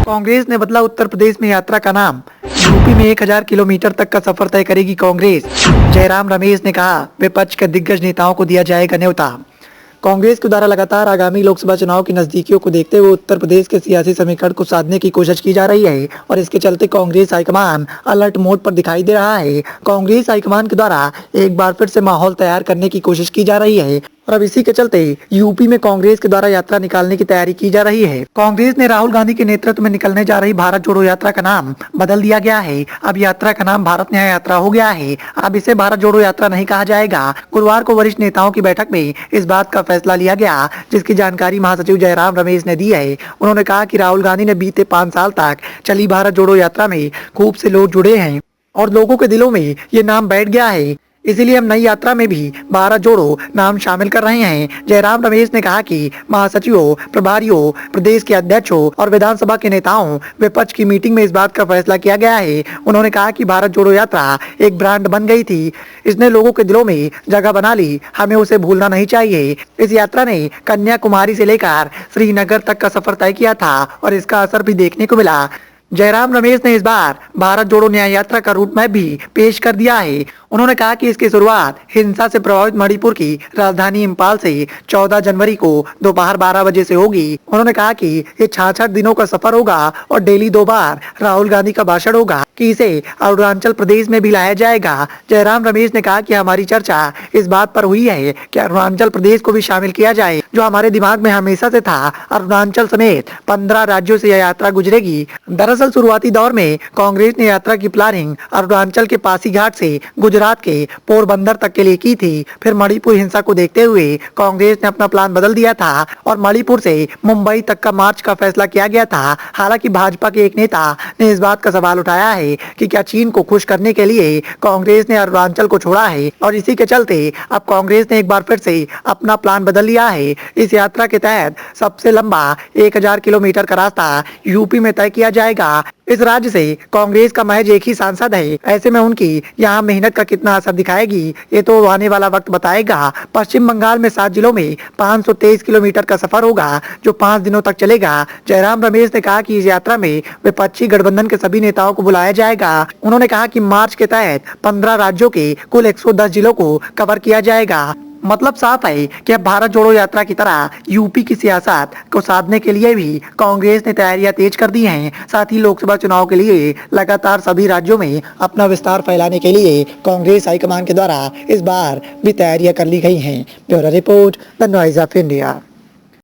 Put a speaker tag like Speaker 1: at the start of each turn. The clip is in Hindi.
Speaker 1: कांग्रेस ने बदला उत्तर प्रदेश में यात्रा का नाम। यूपी में 1000 किलोमीटर तक का सफर तय करेगी कांग्रेस। जयराम रमेश ने कहा, विपक्ष के दिग्गज नेताओं को दिया जाएगा न्योता। कांग्रेस के द्वारा लगातार आगामी लोकसभा चुनाव की नजदीकियों को देखते हुए उत्तर प्रदेश के सियासी समीकरण को साधने की कोशिश की जा रही है और इसके चलते कांग्रेस हाईकमान अलर्ट मोड पर दिखाई दे रहा है। कांग्रेस हाईकमान के द्वारा एक बार फिर से माहौल तैयार करने की कोशिश की जा रही है और अब इसी के चलते यूपी में कांग्रेस के द्वारा यात्रा निकालने की तैयारी की जा रही है। कांग्रेस ने राहुल गांधी के नेतृत्व में निकलने जा रही भारत जोड़ो यात्रा का नाम बदल दिया गया है। अब यात्रा का नाम भारत न्याय यात्रा हो गया है। अब इसे भारत जोड़ो यात्रा नहीं कहा जाएगा। गुरुवार को वरिष्ठ नेताओं की बैठक में इस बात का फैसला लिया गया, जिसकी जानकारी महासचिव जयराम रमेश ने दी है। उन्होंने कहा कि राहुल गांधी ने बीते 5 साल तक चली भारत जोड़ो यात्रा में खूब से लोग जुड़े हैं और लोगों के दिलों में ये नाम बैठ गया है, इसीलिए हम नई यात्रा में भी भारत जोड़ो नाम शामिल कर रहे हैं। जयराम रमेश ने कहा कि महासचिवों, प्रभारियों, प्रदेश के अध्यक्षों और विधानसभा के नेताओं, विपक्ष की मीटिंग में इस बात का फैसला किया गया है। उन्होंने कहा कि भारत जोड़ो यात्रा एक ब्रांड बन गई थी, इसने लोगों के दिलों में जगह बना ली, हमें उसे भूलना नहीं चाहिए। इस यात्रा ने कन्याकुमारी से लेकर श्रीनगर तक का सफर तय किया था और इसका असर भी देखने को मिला। जयराम रमेश ने इस बार भारत जोड़ो न्याय यात्रा का रूट मैप भी पेश कर दिया है। उन्होंने कहा कि इसकी शुरुआत हिंसा से प्रभावित मणिपुर की राजधानी इम्फाल से 14 जनवरी को दोपहर 12 बजे से होगी। उन्होंने कहा कि ये 66 दिनों का सफर होगा और डेली 2 बार राहुल गांधी का भाषण होगा कि इसे अरुणाचल प्रदेश में भी लाया जाएगा। जयराम रमेश ने कहा कि हमारी चर्चा इस बात पर हुई है कि अरुणाचल प्रदेश को भी शामिल किया जाए, जो हमारे दिमाग में हमेशा से था। अरुणाचल समेत 15 राज्यों से यह यात्रा गुजरेगी। दरअसल शुरुआती दौर में कांग्रेस ने यात्रा की प्लानिंग अरुणाचल के पासीघाट से गुजरात के पोरबंदर तक के लिए की थी। फिर मणिपुर हिंसा को देखते हुए कांग्रेस ने अपना प्लान बदल दिया था और मणिपुर से मुंबई तक का मार्च का फैसला किया गया था। हालांकि भाजपा के एक नेता ने इस बात का सवाल उठाया है कि क्या चीन को खुश करने के लिए कांग्रेस ने अरुणाचल को छोड़ा है और इसी के चलते अब कांग्रेस ने एक बार फिर से अपना प्लान बदल लिया है। इस यात्रा के तहत सबसे लंबा 1000 किलोमीटर का रास्ता यूपी में तय किया जाएगा। इस राज्य से कांग्रेस का महज एक ही सांसद है, ऐसे में उनकी यहाँ मेहनत का कितना असर दिखाएगी ये तो आने वाला वक्त बताएगा। पश्चिम बंगाल में 7 जिलों में 523 किलोमीटर का सफर होगा, जो 5 दिनों तक चलेगा। जयराम रमेश ने कहा कि इस यात्रा में विपक्षी गठबंधन के सभी नेताओं को बुलाया जाएगा। उन्होंने कहा कि मार्च के तहत 15 राज्यों के कुल 110 जिलों को कवर किया जाएगा। मतलब साफ है कि अब भारत जोड़ो यात्रा की तरह यूपी की सियासत को साधने के लिए भी कांग्रेस ने तैयारियां तेज कर दी हैं। साथ ही लोकसभा चुनाव के लिए लगातार सभी राज्यों में अपना विस्तार फैलाने के लिए कांग्रेस हाईकमान के द्वारा इस बार भी तैयारियां कर ली गई हैं। Bureau report, the noise of India.